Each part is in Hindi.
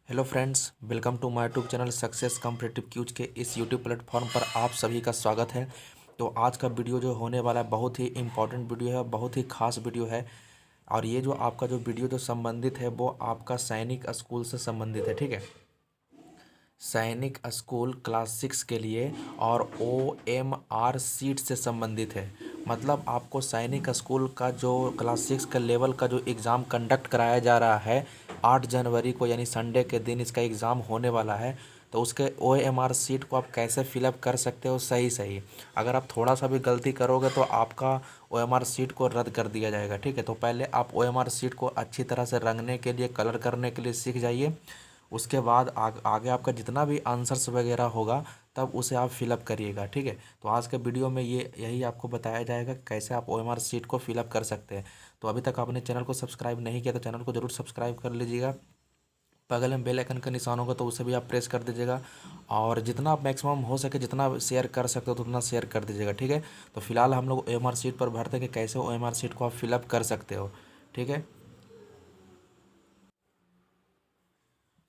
Hello friends, welcome to my YouTube channel success competitive quiz के इस यूट्यूब प्लेटफॉर्म पर आप सभी का स्वागत है। तो आज का वीडियो जो होने वाला है बहुत ही इम्पोर्टेंट वीडियो है, बहुत ही खास वीडियो है। और ये जो आपका जो वीडियो जो संबंधित है वो आपका सैनिक स्कूल से संबंधित है, ठीक है। सैनिक स्कूल क्लास 6 के लिए और OMR सीट से संबंधित है। मतलब आपको सैनिक स्कूल का जो क्लास 6 का लेवल का जो एग्ज़ाम कंडक्ट कराया जा रहा है 8 जनवरी को, यानी संडे के दिन इसका एग्ज़ाम होने वाला है। तो उसके OMR सीट को आप कैसे फिलअप कर सकते हो सही सही। अगर आप थोड़ा सा भी गलती करोगे तो आपका OMR सीट को रद्द कर दिया जाएगा, ठीक है। तो पहले आप OMR सीट को अच्छी तरह से रंगने के लिए, कलर करने के लिए सीख जाइए। उसके बाद आगे आपका जितना भी आंसर्स वगैरह होगा तब उसे आप फिलअप करिएगा, ठीक है। तो आज के वीडियो में यही आपको बताया जाएगा कैसे आप OMR सीट को फिलअप कर सकते हैं। तो अभी तक आपने चैनल को सब्सक्राइब नहीं किया तो चैनल को ज़रूर सब्सक्राइब कर लीजिएगा। बगल में बेल आइकन का निशान होगा तो उसे भी आप प्रेस कर दीजिएगा। और जितना आप मैक्सिमम हो सके जितना शेयर कर सकते हो तो उतना शेयर कर दीजिएगा, ठीक है। तो फिलहाल हम लोग OMR सीट पर भरते हैं कि कैसे OMR सीट को आप फिलअप कर सकते हो, ठीक है।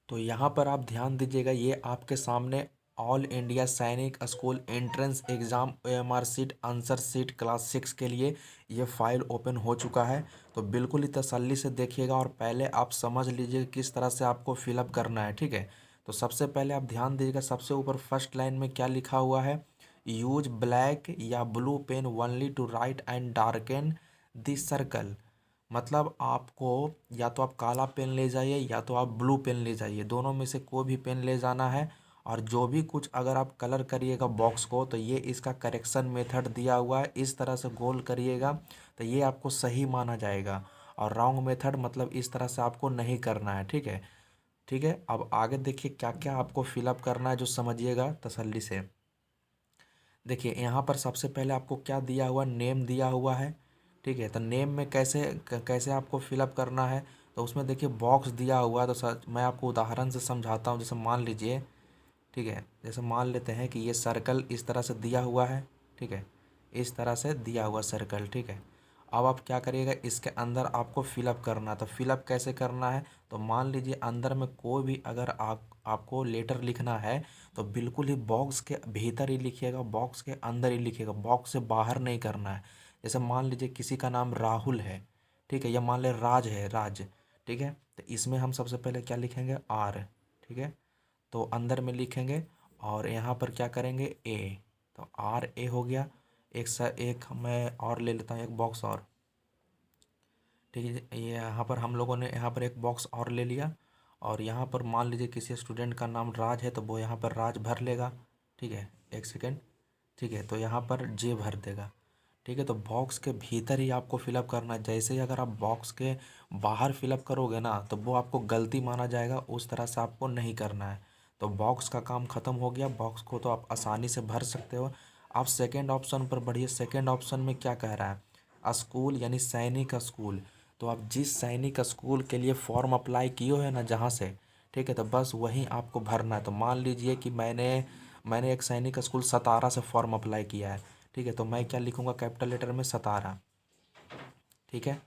तो यहाँ पर आप ध्यान दीजिएगा, ये आपके सामने ऑल इंडिया सैनिक school entrance exam OMR seat answer sheet class 6 के लिए ये फाइल ओपन हो चुका है। तो बिल्कुल ही तसल्ली से देखिएगा और पहले आप समझ लीजिए किस तरह से आपको फिलअप करना है, ठीक है। तो सबसे पहले आप ध्यान दीजिएगा, सबसे ऊपर फर्स्ट लाइन में क्या लिखा हुआ है। यूज ब्लैक या blue pen only to write and darken this circle. मतलब आपको या तो आप काला पेन ले जाइए या तो आप ब्लू पेन ले जाइए, दोनों में से कोई भी पेन ले जाना है। और जो भी कुछ अगर आप कलर करिएगा बॉक्स को तो ये इसका करेक्शन मेथड दिया हुआ है, इस तरह से गोल करिएगा तो ये आपको सही माना जाएगा। और रॉन्ग मेथड मतलब इस तरह से आपको नहीं करना है, ठीक है। ठीक है, अब आगे देखिए क्या क्या आपको फिलअप करना है जो समझिएगा तसल्ली से। देखिए यहाँ पर सबसे पहले आपको क्या दिया हुआ, नेम दिया हुआ है, ठीक है। तो नेम में कैसे आपको फिलअप करना है। तो उसमें देखिए बॉक्स दिया हुआ है। तो सर मैं आपको उदाहरण से समझाता हूँ। जैसे मान लीजिए, ठीक है, जैसे मान लेते हैं कि ये सर्कल इस तरह से दिया हुआ है, ठीक है। इस तरह से दिया हुआ सर्कल, ठीक है। अब आप क्या करिएगा, इसके अंदर आपको फिलअप करना है। तो फिलअप कैसे करना है, तो मान लीजिए अंदर में कोई भी अगर आपको लेटर लिखना है तो बिल्कुल ही बॉक्स के भीतर ही लिखिएगा, बॉक्स के अंदर ही लिखिएगा, बॉक्स से बाहर नहीं करना है। जैसे मान लीजिए किसी का नाम राहुल है, ठीक है, या मान ले राज है, राज, ठीक है। तो इसमें हम सबसे पहले क्या लिखेंगे, आर, ठीक है। तो अंदर में लिखेंगे और यहाँ पर क्या करेंगे, ए। तो RA हो गया। एक मैं और ले लेता हूँ, एक बॉक्स और, ठीक है। ये यहाँ पर हम लोगों ने यहाँ पर एक बॉक्स और ले लिया। और यहाँ पर मान लीजिए किसी स्टूडेंट का नाम राज है तो वो यहाँ पर राज भर लेगा, ठीक है। एक सेकेंड, ठीक है। तो यहाँ पर जे भर देगा, ठीक है। तो बॉक्स के भीतर ही आपको फिलअप करना है। जैसे ही अगर आप बॉक्स के बाहर फिलअप करोगे ना तो वो आपको गलती माना जाएगा, उस तरह से आपको नहीं करना है। तो बॉक्स का काम ख़त्म हो गया, बॉक्स को तो आप आसानी से भर सकते हो। आप सेकेंड ऑप्शन पर बढ़िए। सेकेंड ऑप्शन में क्या कह रहा है, स्कूल यानी सैनिक स्कूल। तो आप जिस सैनिक स्कूल के लिए फॉर्म अप्लाई किए हो है ना जहाँ से, ठीक है, तो बस वहीं आपको भरना है। तो मान लीजिए कि मैंने एक सैनिक स्कूल सतारा से फॉर्म अप्लाई किया है, ठीक है। तो मैं क्या लिखूँगा, कैपिटल लेटर में सतारा, ठीक है।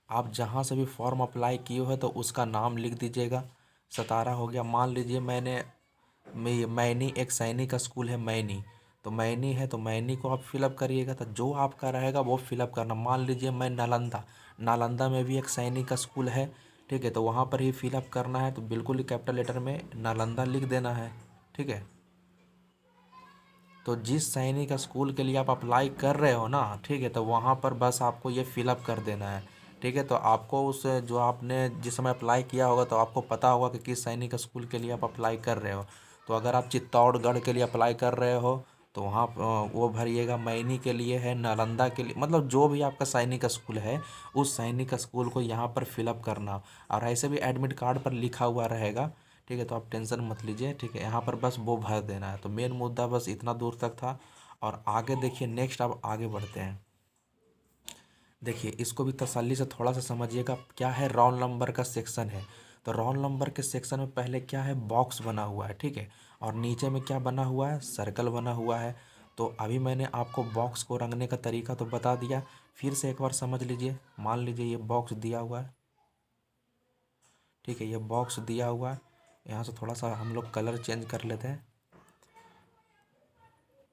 आप जहाँ से भी फॉर्म अप्लाई किए हो तो उसका नाम लिख दीजिएगा। सतारा हो गया। मान लीजिए मैनी एक सैनिक स्कूल है, मैनी, तो मैनी है तो मैनी को आप फिलअप करिएगा। तो जो आपका रहेगा वो फिलअप करना। मान लीजिए मैं नालंदा, नालंदा में भी एक सैनिक स्कूल है, ठीक है। तो वहाँ पर ही फिलअप करना है। तो बिल्कुल ही कैपिटल लेटर में नालंदा लिख देना है, ठीक है। तो जिस सैनिक स्कूल के लिए आप अप्लाई कर रहे हो ना, ठीक है, तो वहाँ पर बस आपको ये फिलअप कर देना है, ठीक है। तो आपको उस जो आपने जिस समय अप्लाई किया होगा तो आपको पता होगा कि किस सैनिक स्कूल के लिए आप अप्लाई कर रहे हो। तो अगर आप चित्तौड़गढ़ के लिए अप्लाई कर रहे हो तो वहाँ वो भरिएगा। मैनी के लिए है, नालंदा के लिए, मतलब जो भी आपका सैनिक स्कूल है उस सैनिक स्कूल को यहाँ पर फिलअप करना। और ऐसे भी एडमिट कार्ड पर लिखा हुआ रहेगा, ठीक है। तो आप टेंशन मत लीजिए, ठीक है। यहाँ पर बस वो भर देना है। तो मेन मुद्दा बस इतना दूर तक था। और आगे देखिए, नेक्स्ट अब आगे बढ़ते हैं। देखिए इसको भी तसल्ली से थोड़ा सा समझिएगा। क्या है, रोल नंबर का सेक्शन है। तो रोल नंबर के सेक्शन में पहले क्या है, बॉक्स बना हुआ है, ठीक है। और नीचे में क्या बना हुआ है, सर्कल बना हुआ है। तो अभी मैंने आपको बॉक्स को रंगने का तरीका तो बता दिया, फिर से एक बार समझ लीजिए। मान लीजिए ये बॉक्स दिया हुआ है, ठीक है, ये बॉक्स दिया हुआ है। यहाँ से थोड़ा सा हम लोग कलर चेंज कर लेते हैं।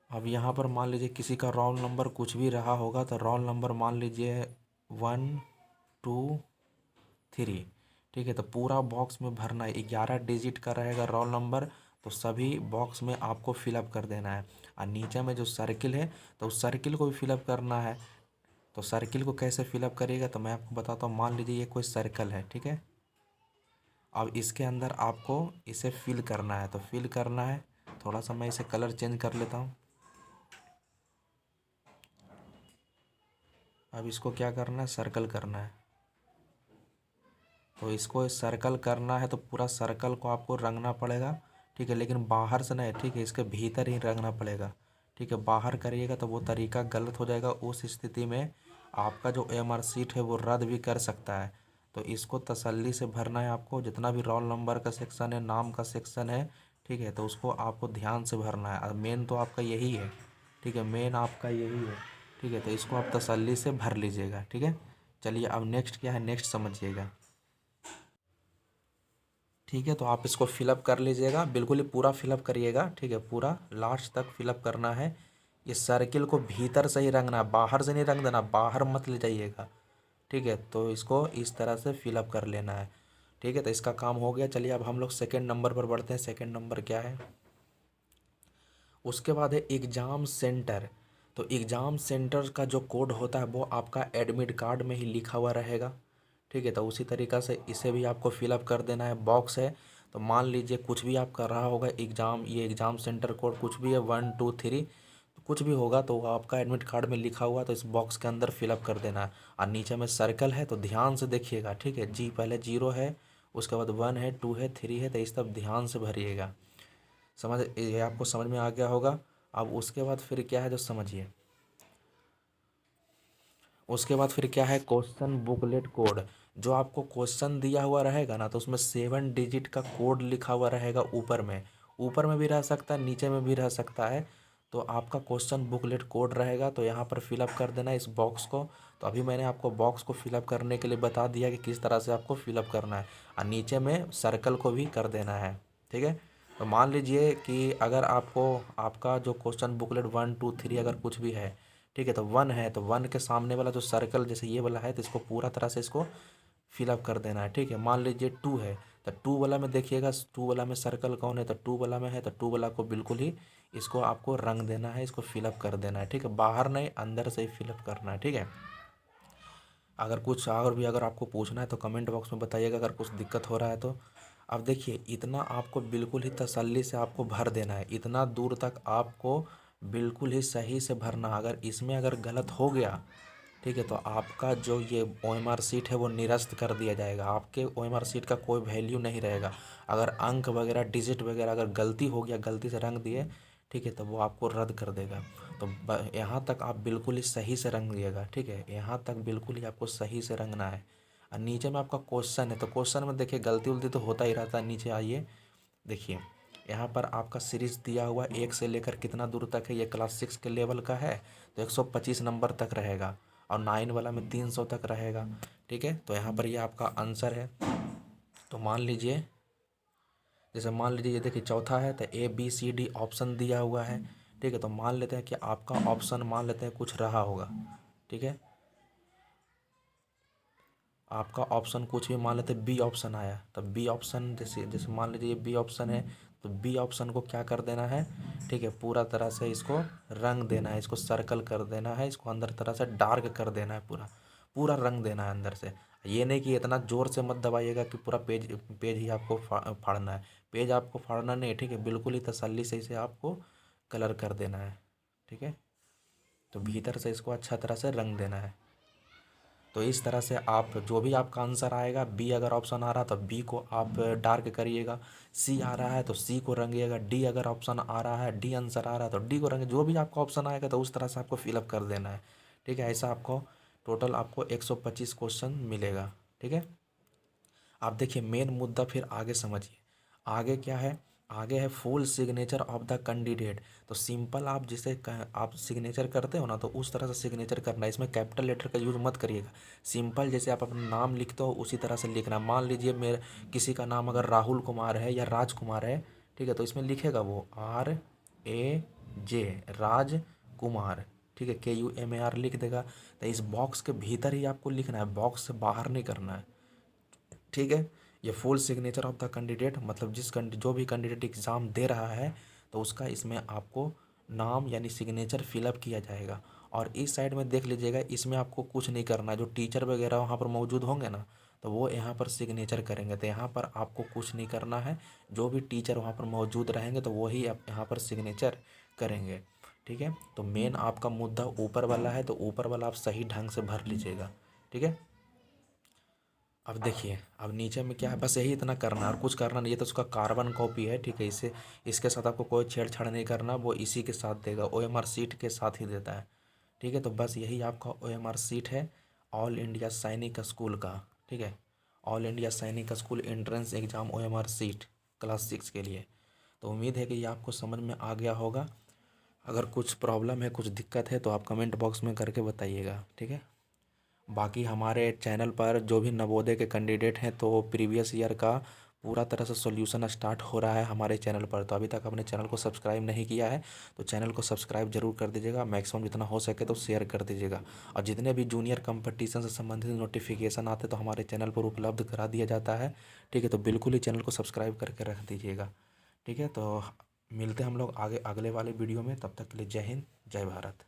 अब यहाँ पर मान लीजिए किसी का रोल नंबर कुछ भी रहा होगा, तो रोल नंबर मान लीजिए 1 2 3। ठीक है, तो पूरा बॉक्स में भरना है। 11 डिजिट का रहेगा रोल नंबर, तो सभी बॉक्स में आपको फिलअप कर देना है। और नीचे में जो सर्किल है, तो उस सर्किल को भी फिलअप करना है। तो सर्किल को कैसे फिलअप करिएगा, तो मैं आपको बताता हूँ। मान लीजिए ये कोई सर्कल है, ठीक है। अब इसके अंदर आपको इसे फिल करना है, तो फिल करना है। थोड़ा सा मैं इसे कलर चेंज कर लेता हूँ। अब इसको क्या करना है, सर्कल करना है। तो इसको सर्कल करना है, तो पूरा सर्कल को आपको रंगना पड़ेगा। ठीक है, लेकिन बाहर से नहीं, ठीक है, इसके भीतर ही रंगना पड़ेगा। ठीक है, बाहर करिएगा तो वो तरीका गलत हो जाएगा। उस स्थिति में आपका जो AMR शीट है वो रद्द भी कर सकता है। तो इसको तसल्ली से भरना है आपको। जितना भी रोल नंबर का सेक्शन है, नाम का सेक्शन है, ठीक है, तो उसको आपको ध्यान से भरना है। और मेन तो आपका यही है, ठीक है, मेन आपका यही है। ठीक है, तो इसको आप तसल्ली से भर लीजिएगा। ठीक है, चलिए अब नेक्स्ट क्या है, नेक्स्ट समझिएगा। ठीक है, तो आप इसको फिलअप कर लीजिएगा, बिल्कुल ही पूरा फिलअप करिएगा। ठीक है, पूरा लास्ट तक फिलअप करना है। ये सर्किल को भीतर से ही रंगना, बाहर से नहीं रंग देना, बाहर मत ले जाइएगा। ठीक है, तो इसको इस तरह से फिलअप कर लेना है। ठीक है, तो इसका काम हो गया। चलिए अब हम लोग सेकेंड नंबर पर बढ़ते हैं। सेकेंड नंबर क्या है, उसके बाद है एग्ज़ाम सेंटर। तो एग्ज़ाम सेंटर का जो कोड होता है वो आपका एडमिट कार्ड में ही लिखा हुआ रहेगा। ठीक है, तो उसी तरीक़ा से इसे भी आपको फिलअप कर देना है। बॉक्स है, तो मान लीजिए कुछ भी आप कर रहा होगा एग्ज़ाम, ये एग्ज़ाम सेंटर कोड कुछ भी है 1 2 3, कुछ भी होगा तो वो आपका एडमिट कार्ड में लिखा हुआ, तो इस बॉक्स के अंदर फिलअप कर देना है। और नीचे में सर्कल है, तो ध्यान से देखिएगा। ठीक है जी, पहले 0 है, उसके बाद 1 है, 2 है, 3 है, तो इस सब ध्यान से भरिएगा। समझ, ये आपको समझ में आ गया होगा। अब उसके बाद फिर क्या है जो समझिए। उसके बाद फिर क्या है, क्वेश्चन बुकलेट कोड। जो आपको क्वेश्चन दिया हुआ रहेगा ना, तो उसमें 7 डिजिट का कोड लिखा हुआ रहेगा ऊपर में। ऊपर में भी रह सकता है, नीचे में भी रह सकता है। तो आपका क्वेश्चन बुकलेट कोड रहेगा, तो यहाँ पर फिलअप कर देना है इस बॉक्स को। तो अभी मैंने आपको बॉक्स को फिलअप करने के लिए बता दिया कि किस तरह से आपको फिलअप करना है। और नीचे में सर्कल को भी कर देना है। ठीक है, तो मान लीजिए कि अगर आपको आपका जो क्वेश्चन बुकलेट 1 2 3 अगर कुछ भी है, ठीक है, तो 1 है, तो 1 के सामने वाला जो सर्कल जैसे ये वाला है, तो इसको पूरा तरह से इसको फिलअप कर देना है। ठीक है, मान लीजिए 2 है, तो 2 वाला में देखिएगा, 2 वाला में सर्कल कौन है, तो 2 वाला में है, तो 2 वाला को बिल्कुल ही इसको आपको रंग देना है, इसको फिलअप कर देना है। ठीक है, बाहर नहीं, अंदर से ही फिलअप करना है। ठीक है, अगर कुछ और भी अगर आपको पूछना है तो कमेंट बॉक्स में बताइएगा, अगर कुछ दिक्कत हो रहा है तो। अब देखिए, इतना आपको बिल्कुल ही तसल्ली से आपको भर देना है। इतना दूर तक आपको बिल्कुल ही सही से भरना। अगर इसमें अगर गलत हो गया, ठीक है, तो आपका जो ये OMR शीट है वो निरस्त कर दिया जाएगा। आपके OMR शीट का कोई वैल्यू नहीं रहेगा। अगर अंक वगैरह, डिजिट वगैरह अगर गलती हो गया, गलती से रंग दिए, ठीक है, तो वो आपको रद्द कर देगा। तो यहाँ तक आप बिल्कुल ही सही से रंग दिएगा। ठीक है, यहाँ तक बिल्कुल ही आपको सही से रंगना है। और नीचे में आपका क्वेश्चन है, तो क्वेश्चन में देखिए गलती उलती तो होता ही रहता है। नीचे आइए, देखिए यहाँ पर आपका सीरीज दिया हुआ 1 से लेकर कितना दूर तक है, ये क्लास 6 के लेवल का है, तो 125 नंबर तक रहेगा। और 9 वाला में 300 तक रहेगा। ठीक है, तो यहाँ पर ये आपका आंसर है। तो मान लीजिए, जैसे मान लीजिए ये देखिए चौथा है, तो ABCD ऑप्शन दिया हुआ है। ठीक है, तो मान लेते हैं कि आपका ऑप्शन मान लेते हैं कुछ रहा होगा। ठीक है, आपका ऑप्शन कुछ भी मान लेते हैं, बी ऑप्शन आया, तो बी ऑप्शन जैसे जैसे मान लीजिए ये बी ऑप्शन है, तो बी ऑप्शन को क्या कर देना है, ठीक है, पूरा तरह से इसको रंग देना है, इसको सर्कल कर देना है, इसको अंदर तरह से डार्क कर देना है, पूरा पूरा रंग देना है अंदर से। ये नहीं कि इतना ज़ोर से मत दबाइएगा कि पूरा पेज पेज ही आपको फाड़ना है। पेज आपको फाड़ना नहीं है। ठीक है, बिल्कुल ही तसल्ली से इसे आपको कलर कर देना है। ठीक है, तो भीतर से इसको अच्छा तरह से रंग देना है। तो इस तरह से आप जो भी आपका आंसर आएगा, बी अगर ऑप्शन आ रहा तो बी को आप डार्क करिएगा, सी आ रहा है तो सी को रंगिएगा, डी अगर ऑप्शन आ रहा है, डी आंसर आ रहा है तो डी को रंगे। जो भी आपका ऑप्शन आएगा तो उस तरह से आपको फिलअप कर देना है। ठीक है, ऐसा आपको टोटल आपको 125 क्वेश्चन मिलेगा। ठीक है, आप देखिए मेन मुद्दा फिर आगे समझिए। आगे क्या है, आगे है full signature of the candidate. तो सिंपल आप जिसे आप सिग्नेचर करते हो ना, तो उस तरह से सिग्नेचर करना है। इसमें कैपिटल लेटर का यूज मत करिएगा। सिंपल जैसे आप अपना नाम लिखते हो उसी तरह से लिखना। मान लीजिए मेरे किसी का नाम अगर राहुल कुमार है या राजकुमार है, ठीक है, तो इसमें लिखेगा वो RAJ, राज कुमार, ठीक है, KUMAR लिख देगा। तो इस बॉक्स के भीतर ही आपको लिखना है, बॉक्स से बाहर नहीं करना है, ठीक है। ये full signature of the candidate मतलब जो भी कैंडिडेट एग्ज़ाम दे रहा है तो उसका इसमें आपको नाम यानी सिग्नेचर फिलअप किया जाएगा। और इस साइड में देख लीजिएगा, इसमें आपको कुछ नहीं करना है। जो टीचर वगैरह वहाँ पर मौजूद होंगे ना, तो वो यहाँ पर सिग्नेचर करेंगे। तो यहाँ पर आपको कुछ नहीं करना है। जो भी टीचर वहाँ पर मौजूद रहेंगे तो वही आप यहाँ पर सिग्नेचर करेंगे, ठीक है। तो मेन आपका मुद्दा ऊपर वाला है, तो ऊपर वाला आप सही ढंग से भर लीजिएगा, ठीक है। अब देखिए, अब नीचे में क्या है, बस यही इतना करना है और कुछ करना नहीं है। तो उसका कार्बन कॉपी है, ठीक है, इसे इसके साथ आपको कोई छेड़छाड़ नहीं करना। वो इसी के साथ देगा, OMR सीट के साथ ही देता है, ठीक है। तो बस यही आपका OMR सीट है ऑल इंडिया सैनिक स्कूल का, ठीक है। ऑल इंडिया सैनिक school entrance exam OMR seat class 6 के लिए। तो उम्मीद है कि ये आपको समझ में आ गया होगा। अगर कुछ प्रॉब्लम है, कुछ दिक्कत है, तो आप कमेंट बॉक्स में करके बताइएगा, ठीक है। बाकी हमारे चैनल पर जो भी नवोदय के कैंडिडेट हैं तो प्रीवियस ईयर का पूरा तरह से सॉल्यूशन स्टार्ट हो रहा है हमारे चैनल पर। तो अभी तक अपने चैनल को सब्सक्राइब नहीं किया है तो चैनल को सब्सक्राइब जरूर कर दीजिएगा। मैक्सिमम जितना हो सके तो शेयर कर दीजिएगा। और जितने भी जूनियर कंपटीशन से संबंधित नोटिफिकेशन आते तो हमारे चैनल पर उपलब्ध करा दिया जाता है, ठीक है। तो बिल्कुल ही चैनल को सब्सक्राइब करके रख दीजिएगा, ठीक है। तो मिलते हैं हम लोग आगे अगले वाले वीडियो में। तब तक के लिए जय हिंद, जय भारत।